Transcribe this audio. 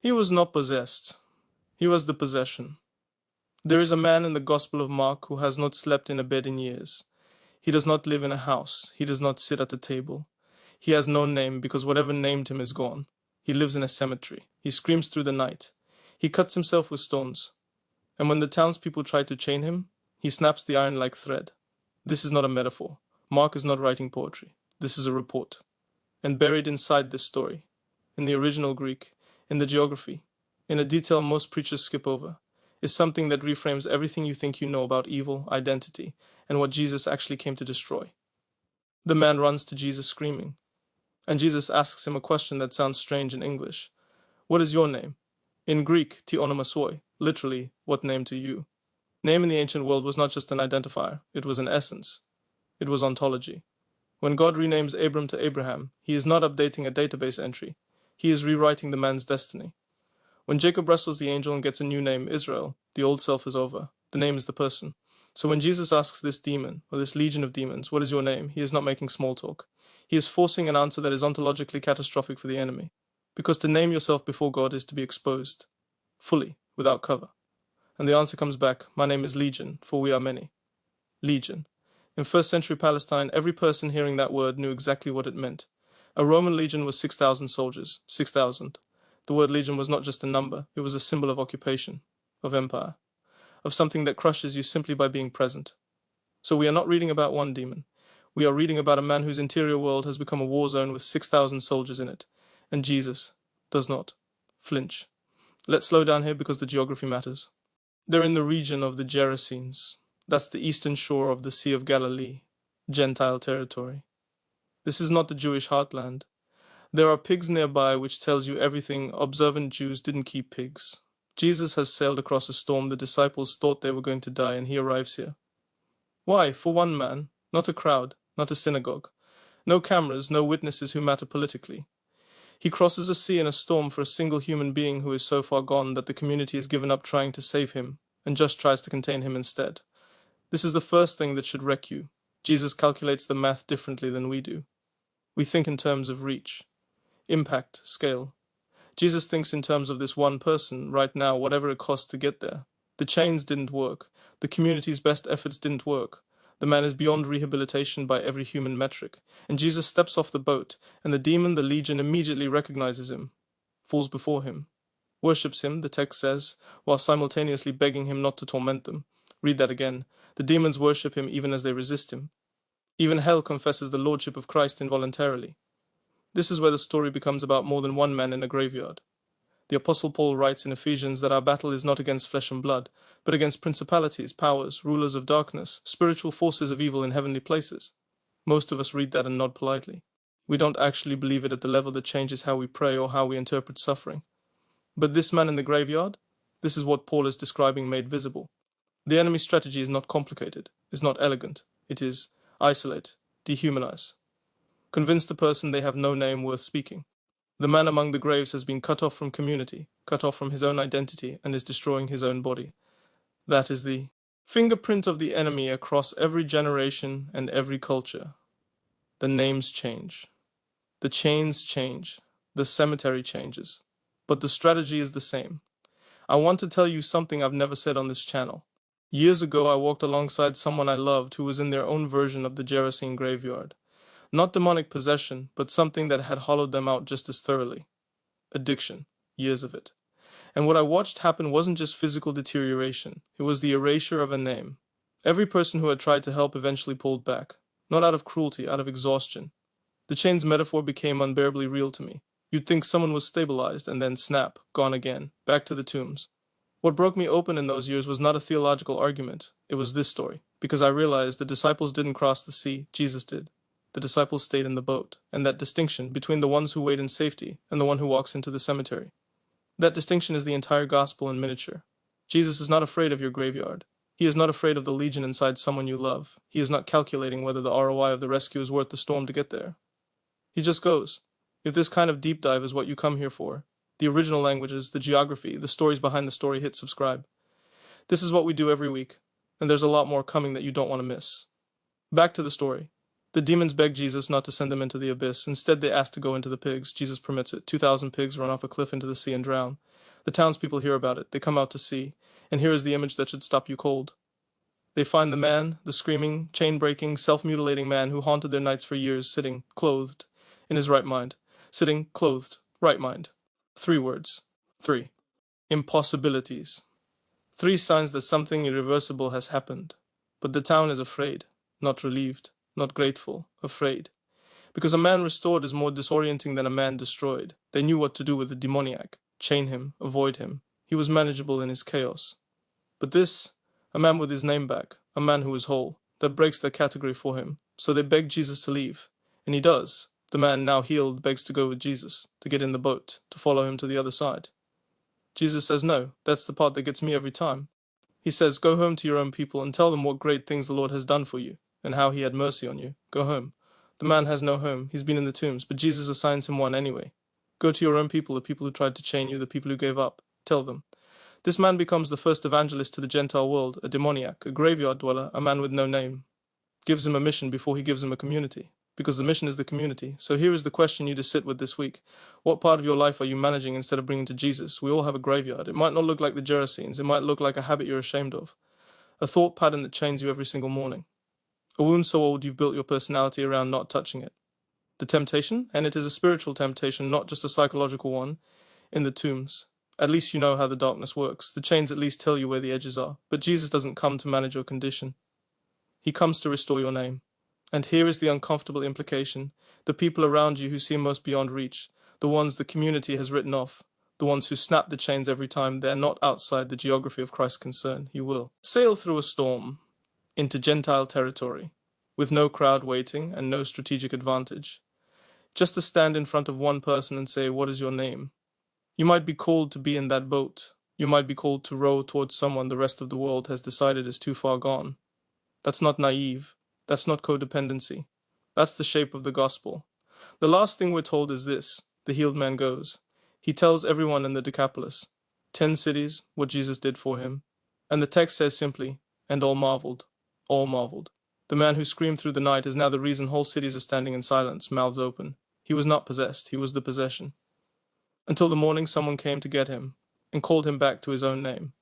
He was not possessed. He was the possession. There is a man in the Gospel of Mark who has not slept in a bed in years. He does not live in a house. He does not sit at a table. He has no name because whatever named him is gone. He lives in a cemetery. He screams through the night. He cuts himself with stones. And when the townspeople try to chain him, he snaps the iron like thread. This is not a metaphor. Mark is not writing poetry. This is a report. And buried inside this story, in the original Greek, in the geography, in a detail most preachers skip over, is something that reframes everything you think you know about evil, identity, and what Jesus actually came to destroy. The man runs to Jesus screaming, and Jesus asks him a question that sounds strange in English. What is your name? In Greek, ti onomasuoi, literally, what name to you? Name in the ancient world was not just an identifier, it was an essence. It was ontology. When God renames Abram to Abraham, he is not updating a database entry. He is rewriting the man's destiny. When Jacob wrestles the angel and gets a new name, Israel, the old self is over. The name is the person. So when Jesus asks this demon, or this legion of demons, what is your name? He is not making small talk. He is forcing an answer that is ontologically catastrophic for the enemy. Because to name yourself before God is to be exposed, fully, without cover. And the answer comes back, my name is Legion, for we are many. Legion. In first century Palestine, every person hearing that word knew exactly what it meant. A Roman legion was 6,000 soldiers, 6,000. The word legion was not just a number, it was a symbol of occupation, of empire, of something that crushes you simply by being present. So we are not reading about one demon. We are reading about a man whose interior world has become a war zone with 6,000 soldiers in it. And Jesus does not flinch. Let's slow down here because the geography matters. They're in the region of the Gerasenes. That's the eastern shore of the Sea of Galilee, Gentile territory. This is not the Jewish heartland. There are pigs nearby, which tells you everything. Observant Jews didn't keep pigs. Jesus has sailed across a storm. The disciples thought they were going to die, and he arrives here. Why? For one man, not a crowd, not a synagogue. No cameras, no witnesses who matter politically. He crosses a sea in a storm for a single human being who is so far gone that the community has given up trying to save him, and just tries to contain him instead. This is the first thing that should wreck you. Jesus calculates the math differently than we do. We think in terms of reach, impact, scale. Jesus thinks in terms of this one person, right now, whatever it costs to get there. The chains didn't work. The community's best efforts didn't work. The man is beyond rehabilitation by every human metric. And Jesus steps off the boat, and the demon, the legion, immediately recognizes him, falls before him, worships him, the text says, while simultaneously begging him not to torment them. Read that again. The demons worship him even as they resist him. Even hell confesses the lordship of Christ involuntarily. This is where the story becomes about more than one man in a graveyard. The Apostle Paul writes in Ephesians that our battle is not against flesh and blood, but against principalities, powers, rulers of darkness, spiritual forces of evil in heavenly places. Most of us read that and nod politely. We don't actually believe it at the level that changes how we pray or how we interpret suffering. But this man in the graveyard, this is what Paul is describing made visible. The enemy's strategy is not complicated, is not elegant. It is isolate, dehumanize. Convince the person they have no name worth speaking. The man among the graves has been cut off from community, cut off from his own identity, and is destroying his own body. That is the fingerprint of the enemy across every generation and every culture. The names change. The chains change. The cemetery changes. But the strategy is the same. I want to tell you something I've never said on this channel. Years ago, I walked alongside someone I loved who was in their own version of the Gerasene graveyard. Not demonic possession, but something that had hollowed them out just as thoroughly. Addiction. Years of it. And what I watched happen wasn't just physical deterioration. It was the erasure of a name. Every person who had tried to help eventually pulled back. Not out of cruelty, out of exhaustion. The chains metaphor became unbearably real to me. You'd think someone was stabilized, and then snap, gone again, back to the tombs. What broke me open in those years was not a theological argument. It was this story. Because I realized the disciples didn't cross the sea, Jesus did. The disciples stayed in the boat, and that distinction between the ones who wait in safety and the one who walks into the cemetery. That distinction is the entire gospel in miniature. Jesus is not afraid of your graveyard. He is not afraid of the legion inside someone you love. He is not calculating whether the ROI of the rescue is worth the storm to get there. He just goes. If this kind of deep dive is what you come here for, the original languages, the geography, the stories behind the story, hit subscribe. This is what we do every week, and there's a lot more coming that you don't want to miss. Back to the story. The demons beg Jesus not to send them into the abyss. Instead, they ask to go into the pigs. Jesus permits it. 2,000 pigs run off a cliff into the sea and drown. The townspeople hear about it. They come out to see. And here is the image that should stop you cold. They find the man, the screaming, chain-breaking, self-mutilating man who haunted their nights for years, sitting, clothed, in his right mind. Sitting, clothed, right mind. 3 words. 3. Impossibilities. 3 signs that something irreversible has happened. But the town is afraid, not relieved, not grateful, afraid. Because a man restored is more disorienting than a man destroyed. They knew what to do with the demoniac. Chain him, avoid him. He was manageable in his chaos. But this, a man with his name back, a man who is whole, that breaks their category for him. So they beg Jesus to leave. And he does. The man, now healed, begs to go with Jesus, to get in the boat, to follow him to the other side. Jesus says no. That's the part that gets me every time. He says, go home to your own people and tell them what great things the Lord has done for you, and how he had mercy on you. Go home. The man has no home. He's been in the tombs, but Jesus assigns him one anyway. Go to your own people, the people who tried to chain you, the people who gave up. Tell them. This man becomes the first evangelist to the Gentile world, a demoniac, a graveyard dweller, a man with no name. Gives him a mission before he gives him a community. Because the mission is the community. So here is the question you to sit with this week. What part of your life are you managing instead of bringing to Jesus? We all have a graveyard. It might not look like the Gerasenes. It might look like a habit you're ashamed of. A thought pattern that chains you every single morning. A wound so old you've built your personality around not touching it. The temptation, and it is a spiritual temptation, not just a psychological one, in the tombs. At least you know how the darkness works. The chains at least tell you where the edges are. But Jesus doesn't come to manage your condition. He comes to restore your name. And here is the uncomfortable implication. The people around you who seem most beyond reach, the ones the community has written off, the ones who snap the chains every time they're not outside the geography of Christ's concern, he will sail through a storm into Gentile territory, with no crowd waiting and no strategic advantage. Just to stand in front of one person and say, what is your name? You might be called to be in that boat. You might be called to row towards someone the rest of the world has decided is too far gone. That's not naive. That's not codependency. That's the shape of the gospel. The last thing we're told is this. The healed man goes. He tells everyone in the Decapolis, 10 cities, what Jesus did for him. And the text says simply, and all marveled. All marveled. The man who screamed through the night is now the reason whole cities are standing in silence, mouths open. He was not possessed. He was the possession. Until the morning someone came to get him and called him back to his own name.